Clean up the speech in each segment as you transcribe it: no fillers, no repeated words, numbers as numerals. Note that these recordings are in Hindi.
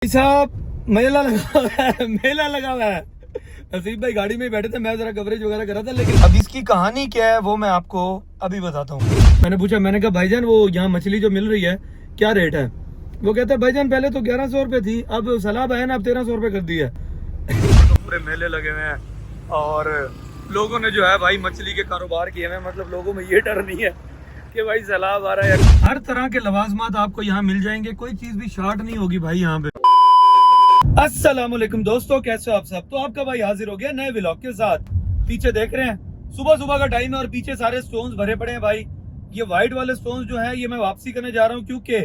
साहब मेला लगा हुआ है, मेला लगा हुआ है। नसीब भाई गाड़ी में बैठे थे, मैं जरा कवरेज वगैरह कर रहा था, लेकिन अब इसकी कहानी क्या है वो मैं आपको अभी बताता हूँ। मैंने पूछा, मैंने कहा भाईजान वो यहाँ मछली जो मिल रही है क्या रेट है? वो कहता है भाईजान पहले तो 1100 रुपए थी, अब सलाब है ना, अब 1300 रुपए कर दी है। तो पूरे मेले लगे हुए हैं और लोगों ने जो है भाई मछली के कारोबार किए हुए, मतलब लोगों में ये डर नहीं है कि भाई सैलाब आ रहा है। हर तरह के लवाजमात आपको यहाँ मिल जाएंगे, कोई चीज भी शॉर्ट नहीं होगी भाई यहाँ पे। अस्सलाम वालेकुम दोस्तों, कैसे हो आप सब? तो आपका भाई हाजिर हो गया नए व्लॉग के साथ। पीछे देख रहे हैं सुबह सुबह का टाइम है और पीछे सारे स्टोन्स भरे पड़े हैं भाई। ये व्हाइट वाले स्टोन्स जो है ये मैं वापसी करने जा रहा हूँ, क्योंकि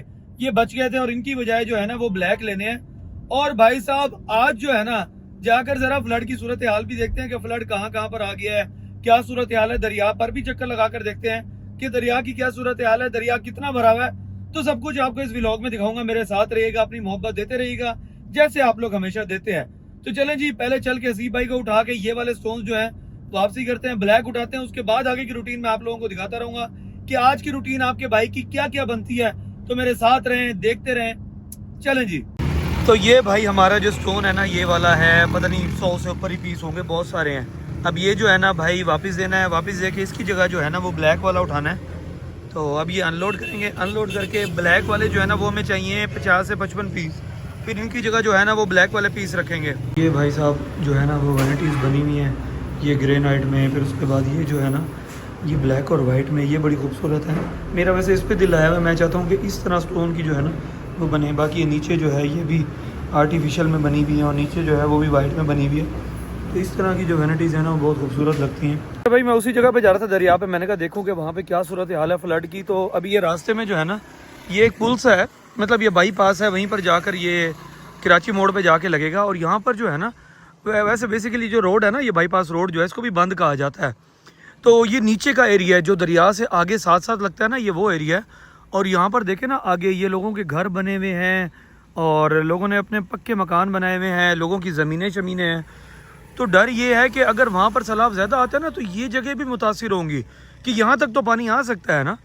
ये बच गए थे और इनकी बजाय जो है ना वो ब्लैक लेने हैं। और भाई साहब आज जो है ना जाकर जरा फ्लड की सूरत हाल भी देखते हैं कि फ्लड कहाँ कहाँ पर आ गया है, क्या सूरत हाल है। दरिया पर भी चक्कर लगा कर देखते हैं कि दरिया की क्या सूरत हाल है, दरिया कितना भरा हुआ है। तो सब कुछ आपको इस व्लॉग में दिखाऊंगा, मेरे साथ रहिएगा, अपनी मोहब्बत देते रहिएगा जैसे आप लोग हमेशा देते हैं। तो चलें जी, पहले चल के हसीब भाई को उठा के ये वाले स्टोन्स जो हैं वापसी करते हैं, ब्लैक उठाते हैं। उसके बाद आगे की रूटीन में आप लोगों को दिखाता रहूंगा कि आज की रूटीन आपके भाई की क्या क्या बनती है। तो मेरे साथ रहें, देखते रहें, चलें जी। तो ये भाई हमारा जो स्टोन है ना ये वाला है, पता नहीं 100 से ऊपर ही पीस होंगे, बहुत सारे हैं। अब ये जो है ना भाई वापस देना है, वापस दे के इसकी जगह जो है ना वो ब्लैक वाला उठाना है। तो अब ये अनलोड करेंगे, अनलोड करके ब्लैक वाले जो है ना वो हमें चाहिए 50 से 55 पीस, फिर इनकी जगह जो है ना वो ब्लैक वाले पीस रखेंगे। ये भाई साहब जो है ना वो वैनिटीज़ बनी हुई हैं, ये ग्रेनाइट में, फिर उसके बाद ये जो है ना ये ब्लैक और वाइट में, ये बड़ी खूबसूरत है। मेरा वैसे इस पर दिल आया हुआ, मैं चाहता हूँ कि इस तरह स्टोन की जो है ना वो बने। बाकी ये नीचे जो है ये भी आर्टिफिशियल में बनी हुई है और नीचे जो है वो भी वाइट में बनी हुई है। तो इस तरह की जो वैनिटीज़ है ना वो बहुत खूबसूरत लगती हैं। तो भाई मैं उसी जगह पे जा रहा था दरिया पे, मैंने कहा देखूँ कि वहाँ पे क्या सूरत हाल है फ्लड की। तो अभी ये रास्ते में जो है ना ये एक पुल सा है, मतलब ये बाईपास है, वहीं पर जाकर ये कराची मोड़ पे जाके लगेगा। और यहाँ पर जो है ना वैसे बेसिकली जो रोड है ना ये बाईपास रोड जो है इसको भी बंद कहा जाता है। तो ये नीचे का एरिया है जो दरिया से आगे साथ साथ लगता है ना, ये वो एरिया है। और यहाँ पर देखें ना आगे ये लोगों के घर बने हुए हैं और लोगों ने अपने पक्के मकान बनाए हुए हैं, लोगों की ज़मीनें शमीनें हैं। तो डर ये है कि अगर वहाँ पर सैलाब ज़्यादा आता है ना तो ये जगह भी मुतासिर होंगी कि यहाँ तक तो पानी आ सकता है ना।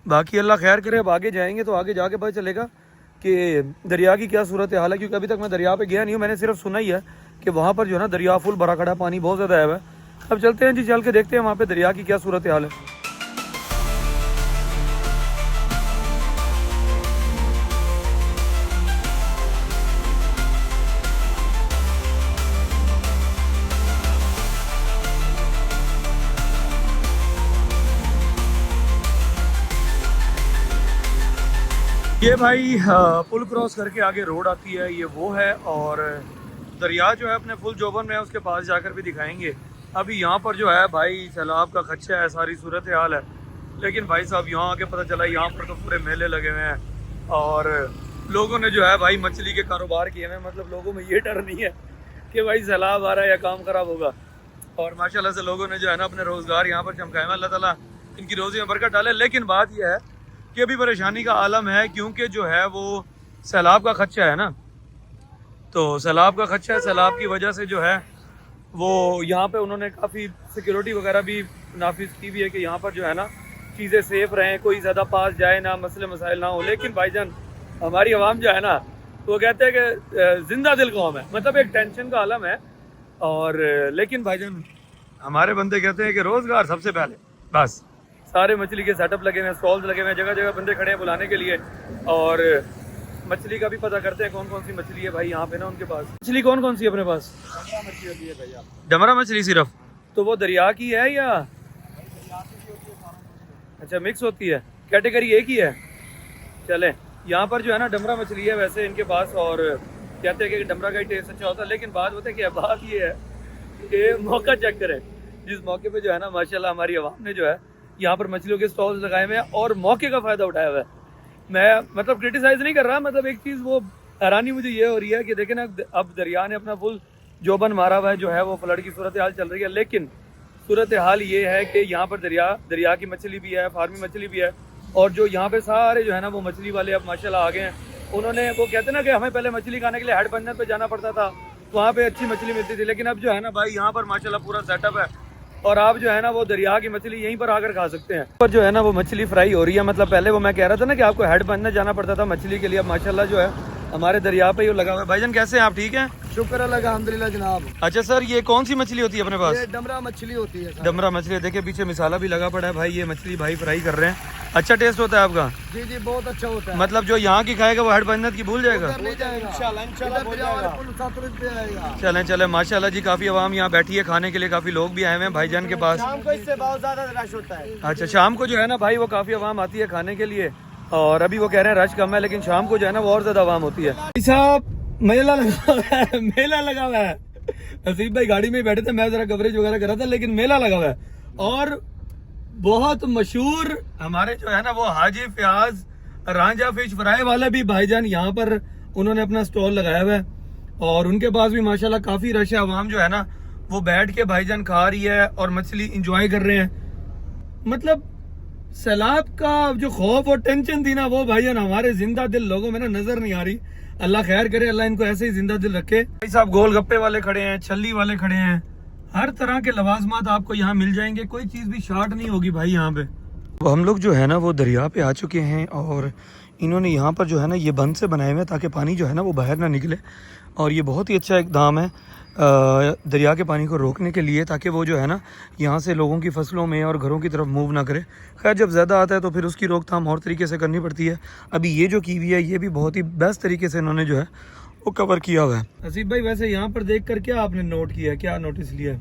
बाकी अल्लाह खैर करे, अब आगे जाएंगे तो आगे जाके पता चलेगा कि दरिया की क्या सूरत हाल है, क्योंकि अभी तक मैं दरिया पे गया नहीं हूँ, मैंने सिर्फ सुना ही है कि वहाँ पर जो है ना दरिया फुल भरा खड़ा, पानी बहुत ज़्यादा आया हुआ है। अब चलते हैं जी, चल के देखते हैं वहाँ पे दरिया की क्या सूरत हाल है। ये भाई पुल क्रॉस करके आगे रोड आती है, ये वो है। और दरिया जो है अपने फुल जोबन में है, उसके पास जाकर भी दिखाएंगे। अभी यहाँ पर जो है भाई सैलाब का खदशा है, सारी सूरत हाल है। लेकिन भाई साहब यहाँ आके पता चला यहाँ पर तो पूरे मेले लगे हुए हैं और लोगों ने जो है भाई मछली के कारोबार किए हुए हैं, मतलब लोगों में ये डर नहीं है कि भाई सैलाब आ रहा है या काम खराब होगा। और माशाल्लाह से लोगों ने जो है ना अपने रोज़गार यहाँ पर चमकाए हैं, अल्लाह ताला इनकी रोज़ी में बरकत डाले। लेकिन बात यह है कि अभी परेशानी का आलम है, क्योंकि जो है वो सैलाब का खदशा है ना। तो सैलाब का खदशा है, सैलाब की वजह से जो है वो यहाँ पे उन्होंने काफ़ी सिक्योरिटी वगैरह भी नाफिज की हुई है कि यहाँ पर जो है ना चीज़ें सेफ रहें, कोई ज़्यादा पास जाए ना, मसले मसाइल ना हो। लेकिन भाईजान हमारी आवाम जो है ना वो कहते हैं कि जिंदा दिल कौम है, मतलब एक टेंशन का आलम है। और लेकिन भाईजान हमारे बंदे कहते हैं कि रोज़गार सबसे पहले, बस सारे मछली के सेटअप लगे हुए हैं, स्टॉल्स लगे हुए हैं, जगह जगह बंदे खड़े हैं बुलाने के लिए। और मछली का भी पता करते हैं कौन कौन सी मछली है भाई यहाँ पे ना उनके पास। मछली कौन कौन सी है अपने पास? डमरा मछली होती है भैया। डमरा मछली सिर्फ? तो वो दरिया की है या अच्छा मिक्स होती है? कैटेगरी एक ही है? चले, यहाँ पर जो है ना डमरा मछली है वैसे इनके पास, और कहते हैं कि डमरा का ही टेस्ट अच्छा होता है। लेकिन बात होता है क्या, बात ये है कि मौका चेक करें। जिस मौके पे जो है ना माशाल्लाह हमारी आवाम ने जो है यहाँ पर मछलियों के स्टॉल्स लगाए हुए हैं और मौके का फ़ायदा उठाया हुआ है। मैं मतलब क्रिटिसाइज़ नहीं कर रहा, मतलब एक चीज़ वो हैरानी मुझे ये हो रही है कि देखें ना अब दरिया ने अपना फुल जोबन मारा हुआ है, जो है वो फ्लड की सूरत हाल चल रही है। लेकिन सूरत हाल ये है कि यहाँ पर दरिया की मछली भी है, फार्मी मछली भी है। और जो यहाँ पे सारे जो है ना वो मछली वाले अब माशाल्लाह आ गए हैं। उन्होंने वो कहते हैं ना कि हमें पहले मछली खाने के लिए हेड बंदर पे जाना पड़ता था, वहाँ पे अच्छी मछली मिलती थी। लेकिन अब जो है ना भाई यहाँ पर माशाल्लाह पूरा सेटअप है और आप जो है ना वो दरिया की मछली यहीं पर आकर खा सकते हैं। पर जो है ना वो मछली फ्राई हो रही है, मतलब पहले वो मैं कह रहा था ना कि आपको हेड बंदर जाना पड़ता था मछली के लिए, अब माशाल्लाह जो है हमारे दरिया पे ही लगा हुआ है। भाईजान कैसे हैं आप, ठीक हैं? शुक्र अल्लाह का, अल्हम्दुलिल्लाह जनाब। अच्छा सर, ये कौन सी मछली होती है अपने पास? ये डमरा मछली होती है। डमरा मछली। देखिए पीछे मिसाला भी लगा पड़ा है भाई। ये मछली भाई फ्राई कर रहे हैं। अच्छा टेस्ट होता है आपका? जी जी बहुत अच्छा होता है। मतलब जो यहाँ की खाएगा वो हर बन्नत की भूल जाएगा। चलें चलें, माशाल्लाह जी। काफी आवाम यहाँ बैठी है, खाने के लिए काफी लोग भी आए हुए हैं भाईजान के पास। शाम को इससे बहुत ज्यादा रश होता है। अच्छा, शाम को जो है ना भाई वो काफी आवाम आती है खाने के लिए। और अभी वो कह रहे हैं रश कम है, लेकिन शाम को जो है ना वो और ज्यादा आवाम होती है। साहब मेला लगा हुआ है, मेला लगा हुआ है। नसीब भाई गाड़ी में बैठे थे, मैं जरा कवरेज वगैरह कर रहा था, लेकिन मेला लगा हुआ है। और बहुत मशहूर हमारे जो है ना वो हाजी फयाज रांझा फिश फ्राई वाले भी भाईजान यहाँ पर उन्होंने अपना स्टॉल लगाया हुआ है। और उनके पास भी माशाल्लाह काफी रश है। आवाम जो है ना वो बैठ के भाईजान खा रही है और मछली इंजॉय कर रहे हैं। मतलब सैलाब का जो खौफ और टेंशन थी ना वो भाईजान हमारे जिंदा दिल लोगों में ना नजर नहीं आ रही। अल्लाह खैर करे, अल्लाह इनको ऐसे ही जिंदा दिल रखे। भाई साहब गोलगप्पे वाले खड़े हैं, छल्ली वाले खड़े हैं, हर तरह के लवाजमात आपको यहाँ मिल जाएंगे। कोई चीज भी शॉर्ट नहीं होगी भाई यहाँ पे। तो हम लोग जो है ना वो दरिया पे आ चुके हैं और इन्होंने यहाँ पर जो है ना ये बंद से बनाए हुए हैं ताकि पानी जो है ना वो बाहर ना निकले। और ये बहुत ही अच्छा इकदाम है दरिया के पानी को रोकने के लिए, ताकि वो जो है ना यहाँ से लोगों की फसलों में और घरों की तरफ मूव ना करे। खैर जब ज़्यादा आता है तो फिर उसकी रोकथाम और तरीके से करनी पड़ती है। अभी ये जो की हुई है ये भी बहुत ही बेस्ट तरीके से इन्होंने जो है वो कवर किया हुआ है। असीब भाई वैसे यहाँ पर देख कर क्या आपने नोट किया, क्या नोटिस लिया?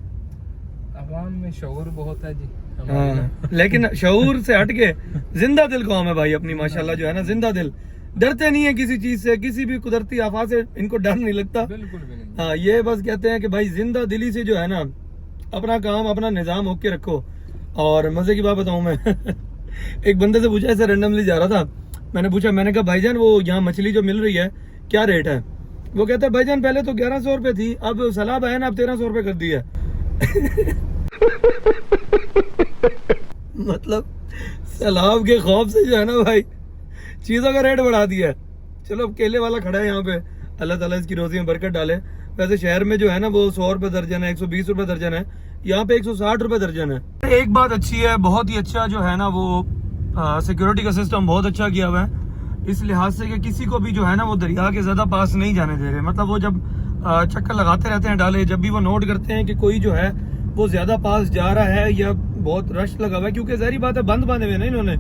अवाम में शऊर बहुत है जी। हाँ, लेकिन शऊर से हट के जिंदा दिल कौम है भाई अपनी, माशाल्लाह जो है ना जिंदा दिल। डरते नहीं है किसी चीज से, किसी भी कुदरती आफत से इनको डर नहीं लगता। बिल्कुल भी नहीं। हाँ, ये बस कहते हैं कि भाई जिंदा दिली से जो है ना अपना काम अपना निजाम होके रखो। और मजे की बात बताऊं मैं एक बंदे से पूछा, ऐसे रैंडमली जा रहा था, मैंने कहा भाईजान वो यहाँ मछली जो मिल रही है क्या रेट है? वो कहता है भाईजान पहले तो 1100 रुपए थी, अब सैलाब आया ना अब 1300 रुपए कर दी है। मतलब सैलाब के खौफ से जो है ना भाई चीजों का रेट बढ़ा दिया है। चलो अब केले वाला खड़ा है यहाँ पे, अल्लाह ताला इसकी रोजी में बरकत डाले। वैसे शहर में जो है ना वो 100 रुपए दर्जन है, 120 रुपए दर्जन है, यहाँ पे 160 रुपए दर्जन है। एक बात अच्छी है, बहुत ही अच्छा जो है ना वो सिक्योरिटी का सिस्टम बहुत अच्छा किया हुआ है, इस लिहाज से कि किसी को भी जो है ना वो दरिया के ज्यादा पास नहीं जाने दे रहे। मतलब वो जब चक्कर लगाते रहते हैं डाले, जब भी वो नोट करते हैं कि कोई जो है वो ज्यादा पास जा रहा है या बहुत रश लगा हुआ है, क्योंकि जहरी बात है बंद बांधे हुए ना इन्होंने,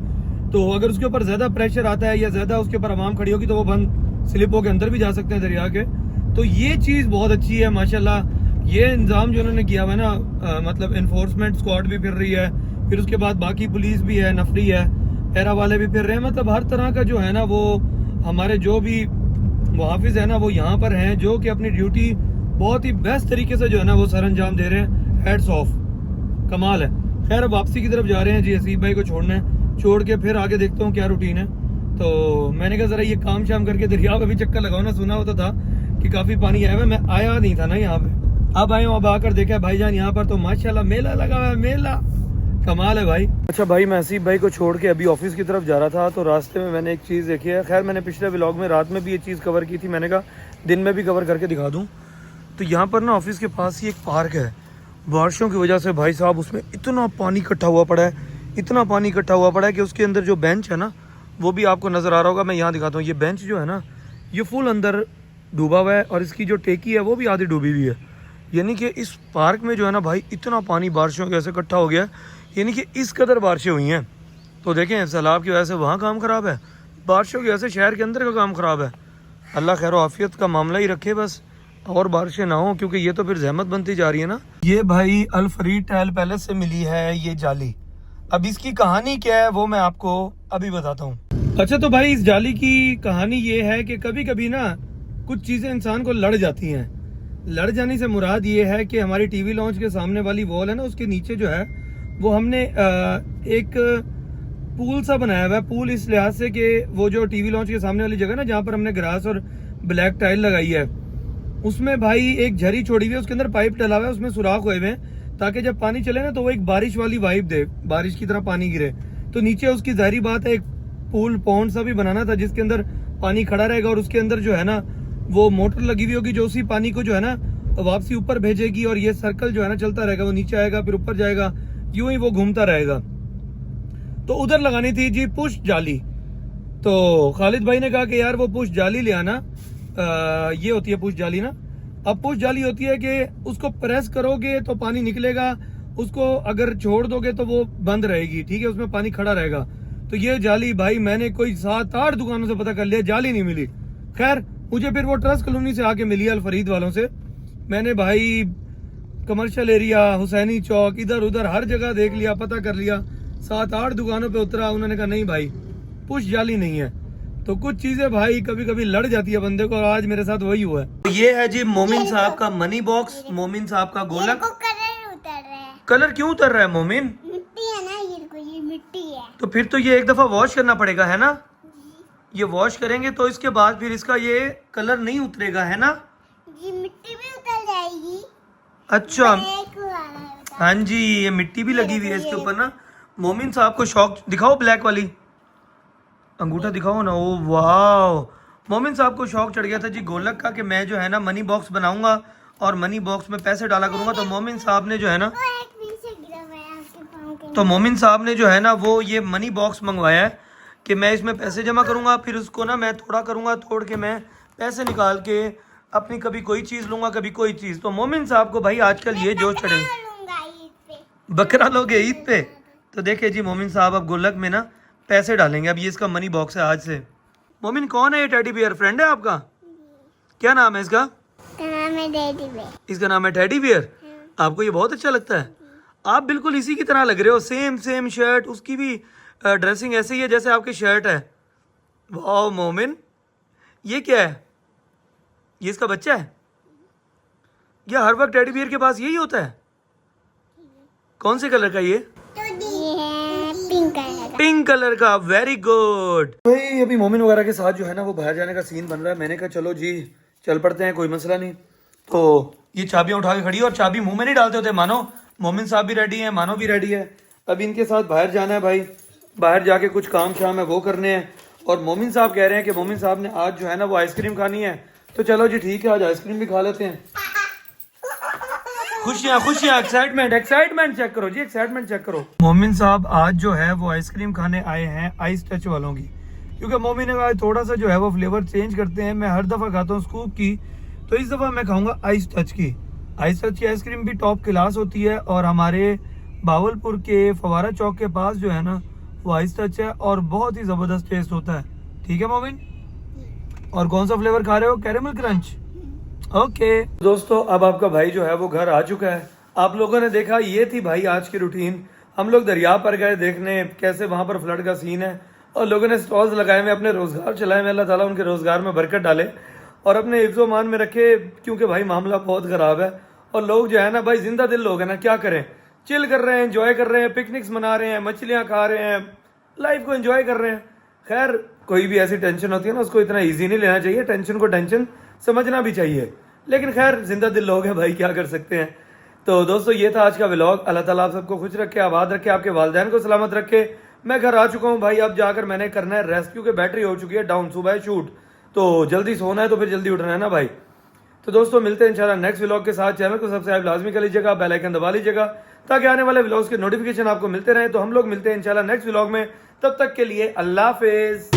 तो अगर उसके ऊपर ज्यादा प्रेशर आता है या ज्यादा उसके ऊपर आवाम खड़ी होगी तो वो बंद स्लिप होकर अंदर भी जा सकते हैं दरिया के। तो ये चीज बहुत अच्छी है माशाल्लाह। ये इंतजाम जो उन्होंने किया हुआ है ना, मतलब इन्फोर्समेंट स्क्वाड भी फिर रही है, फिर उसके बाद बाकी पुलिस भी है, नफरी है, एरा वाले भी फिर रहे हैं। मतलब हर तरह का जो है ना वो हमारे जो भी मुहाफिज है ना वो यहाँ पर हैं, जो कि अपनी ड्यूटी बहुत ही बेस्ट तरीके से जो है ना वो सर अंजाम दे रहे हैं। हेड्स ऑफ, कमाल है। खैर अब वापसी की तरफ जा रहे हैं जी, हसीब भाई को छोड़ने, छोड़ के फिर आगे देखता हूँ क्या रूटीन है। तो मैंने कहा जरा ये काम शाम करके दरिया पे भी चक्कर लगाओ ना। सुना होता था कि काफी पानी आया हुआ, मैं आया नहीं था ना यहाँ पे, अब आया हूँ, अब आकर देखा भाईजान यहाँ पर तो माशाल्लाह मेला लगा हुआ है, मेला कमाल है भाई। अच्छा भाई मैं हसीब भाई को छोड़ के अभी ऑफिस की तरफ जा रहा था, तो रास्ते में मैंने एक चीज़ देखी है। खैर मैंने पिछले व्लॉग में रात में भी ये चीज़ कवर की थी, मैंने कहा दिन में भी कवर करके दिखा दूँ। तो यहाँ पर ना ऑफिस के पास ही एक पार्क है। बारिशों की वजह से भाई साहब उसमें इतना पानी इकट्ठा हुआ पड़ा है, इतना पानी इकट्ठा हुआ पड़ा है कि उसके अंदर जो बेंच है ना वो भी आपको नज़र आ रहा होगा। मैं यहाँ दिखाता हूँ, ये बेंच जो है ना ये फुल अंदर डूबा हुआ है और इसकी जो टेकी है वो भी आधी डूबी हुई है। यानी कि इस पार्क में जो है ना भाई इतना पानी बारिशों की वजह से इकट्ठा हो गया है, यानी कि इस कदर बारिशें हुई हैं। तो देखें सैलाब की वजह से वहाँ काम ख़राब है, बारिशों की वजह से शहर के अंदर का काम ख़राब है। अल्लाह खैर आफियत का मामला ही रखे बस, और बारिशें ना हो, क्योंकि ये तो फिर जहमत बनती जा रही है ना। ये भाई अल फरीद टाइल पैलेस से मिली है ये जाली। अब इसकी कहानी क्या है वो मैं आपको अभी बताता हूँ। अच्छा तो भाई इस जाली की कहानी ये है कि कभी कभी ना कुछ चीज़ें इंसान को लड़ जाती हैं। लड़ जाने से मुराद ये है कि हमारी टीवी लॉन्च के सामने वाली वॉल है ना, उसके नीचे जो है वो हमने एक पूल सा बनाया हुआ है। पूल इस लिहाज से कि वो जो टीवी लॉन्च के सामने वाली जगह ना जहाँ पर हमने ग्रास और ब्लैक टाइल लगाई है, उसमें भाई एक झरी छोड़ी हुई है, उसके अंदर पाइप डला हुआ है, उसमें सुराख हुए हुए हैं ताकि जब पानी चले ना तो वो एक बारिश वाली वाइब दे, बारिश की तरह पानी गिरे। तो नीचे उसकी जाहिर बात है एक पूल पॉन्ड सा भी बनाना था जिसके अंदर पानी खड़ा रहेगा और उसके अंदर जो है ना वो मोटर लगी हुई होगी जो उसी पानी को जो है ना वापसी ऊपर भेजेगी और ये सर्कल जो है ना चलता रहेगा, वो नीचे आएगा फिर ऊपर जाएगा, यूं ही वो घूमता रहेगा। तो उधर लगानी थी जी पुश जाली। तो खालिद भाई ने कहा कि यार वो पुश जाली ले आना, ये होती है पुश जाली ना। अब पुश जाली होती है कि उसको प्रेस करोगे तो पानी निकलेगा, उसको अगर छोड़ दोगे तो वो बंद रहेगी, ठीक है, उसमें पानी खड़ा रहेगा। तो ये जाली भाई मैंने कोई 7-8 दुकानों से पता कर लिया, जाली नहीं मिली। खैर मुझे फिर वो ट्रस्ट कॉलोनी से आके मिली अल फरीद वालों से। मैंने भाई कमर्शियल एरिया, हुसैनी चौक, इधर उधर हर जगह देख लिया, पता कर लिया, 7-8 दुकानों पे उतरा। उन्होंने कहा नहीं भाई पुश जाली नहीं है। तो कुछ चीजें भाई कभी कभी लड़ जाती है बंदे को, और आज मेरे साथ वही हुआ है। ये है जी मोमिन साहब का मनी बॉक्स, मोमिन साहब का गोलक। कलर उतर रहा है, कलर क्यों उतर रहा है मोमिन? मिट्टी है ना, ये मिट्टी है। तो फिर तो ये एक दफा वॉश करना पड़ेगा है ना? ये वॉश करेंगे तो इसके बाद फिर इसका ये कलर नहीं उतरेगा है ना? जी मिट्टी भी उतर जाएगी। अच्छा ब्लैक वाला है बता। हाँ जी, ये मिट्टी भी लगी हुई है इसके ऊपर ना। मोमिन साहब को शौक दिखाओ, ब्लैक वाली अंगूठा दिखाओ ना। ओ वाह, मोमिन साहब को शौक चढ़ गया था जी गोलक का कि मैं जो है ना मनी बॉक्स बनाऊंगा और मनी बॉक्स में पैसे डाला करूंगा। तो मोमिन साहब ने जो है ना, वो एक दिन से गिरा हुआ है आपके पाँव के तो मोमिन साहब ने जो है ना वो ये मनी बॉक्स मंगवाया है कि मैं इसमें पैसे जमा करूंगा, फिर उसको ना मैं थोड़ा करूंगा, तोड़ के मैं पैसे निकाल के अपनी कभी कोई चीज़ लूंगा, कभी कोई चीज़। तो मोमिन साहब को भाई आजकल ये जोश चढ़े। लूंगा ईद पे। बकरा लोगे ईद पे? तो देखिए जी मोमिन साहब अब गोलक में ना पैसे डालेंगे। अब ये इसका मनी बॉक्स है आज से। मोमिन कौन है ये टेडी बियर? फ्रेंड है आपका? क्या नाम है इसका? नाम है डैडी बे। इसका नाम है टेडी बियर। आपको ये बहुत अच्छा लगता है? आप बिल्कुल इसी की तरह लग रहे हो, सेम सेम शर्ट, उसकी भी ड्रेसिंग ऐसे ही है जैसे आपकी शर्ट है। वाह मोमिन, ये क्या है? ये इसका बच्चा है? ये हर वक्त टेडी बियर के पास यही होता है? कौन से कलर का ये? ये है पिंक कलर का। पिंक कलर का, वेरी गुड। भाई अभी मोमिन वगैरह के साथ जो है ना वो बाहर जाने का सीन बन रहा है। मैंने कहा चलो जी चल पड़ते हैं, कोई मसला नहीं। तो ये चाबियां उठा के खड़ी है और चाबी मुंह में नहीं डालते होते मानो। मोमिन साहब भी रेडी है, मानो भी रेडी है। अभी इनके साथ बाहर जाना है भाई, बाहर जाके कुछ काम शाम है वो करने हैं। और मोमिन साहब कह रहे हैं कि मोमिन साहब ने आज जो है ना वो आइसक्रीम खानी है। तो चलो जी ठीक है, आज आइसक्रीम भी खा लेते हैं। खुशियाँ खुशियाँ, एक्साइटमेंट एक्साइटमेंट चेक करो जी, एक्साइटमेंट चेक करो। मोमिन साहब आज जो है वो आइसक्रीम खाने आए हैं आइस टच वालों की, क्योंकि मोमिन ने कहा थोड़ा सा जो है वो फ्लेवर चेंज करते हैं। मैं हर दफ़ा खाता हूँ स्कूप की, तो इस दफ़ा मैं खाऊंगा आइस टच की। आइस टच की आइसक्रीम भी टॉप क्लास होती है और हमारे बावलपुर के फवारा चौक के पास जो है ना वो आइस टच है और बहुत ही ज़बरदस्त टेस्ट होता है। ठीक है मोमिन? और कौन सा फ्लेवर खा रहे हो? Caramel crunch? ओके दोस्तों, अब आपका भाई जो है वो घर आ चुका है। आप लोगों ने देखा, ये थी भाई आज की रूटीन। हम लोग दरिया पर गए देखने कैसे वहाँ पर फ्लड का सीन है, और लोगों ने स्टॉल्स लगाए हुए, अपने रोजगार चलाए हुए। अल्लाह ताला उनके रोजगार में बरकत डाले और अपने इज्जो-मान में रखे, क्योंकि भाई मामला बहुत ख़राब है। और लोग जो है ना भाई जिंदा दिल लोग हैं ना, क्या करें, चिल कर रहे हैं, एंजॉय कर रहे हैं, पिकनिक्स मना रहे हैं, मछलियाँ खा रहे हैं, लाइफ को एंजॉय कर रहे हैं। खैर कोई भी ऐसी टेंशन होती है ना उसको इतना ईजी नहीं लेना चाहिए, टेंशन को टेंशन समझना भी चाहिए। लेकिन खैर जिंदा दिल लोग हैं भाई, क्या कर सकते हैं। तो दोस्तों ये था आज का व्लॉग। अल्लाह ताला आप सबको खुश रखे, आबाद रखे, आपके वालिदैन को सलामत रखे। मैं घर आ चुका हूँ भाई, अब जाकर मैंने करना है रेस्ट, क्योंकि बैटरी हो चुकी है डाउन। सुबह है शूट, तो जल्दी सोना है, तो फिर जल्दी उठना है ना भाई। तो दोस्तों मिलते हैं इंशाल्लाह नेक्स्ट व्लॉग के साथ। चैनल को सब्सक्राइब लाजमी कर लीजिएगा, बेल आइकन दबा लीजिएगा ताकि आने वाले व्लॉग्स के नोटिफिकेशन आपको मिलते रहे। तो हम लोग मिलते हैं इंशाल्लाह नेक्स्ट व्लॉग में, तब तक के लिए अल्लाह हाफिज।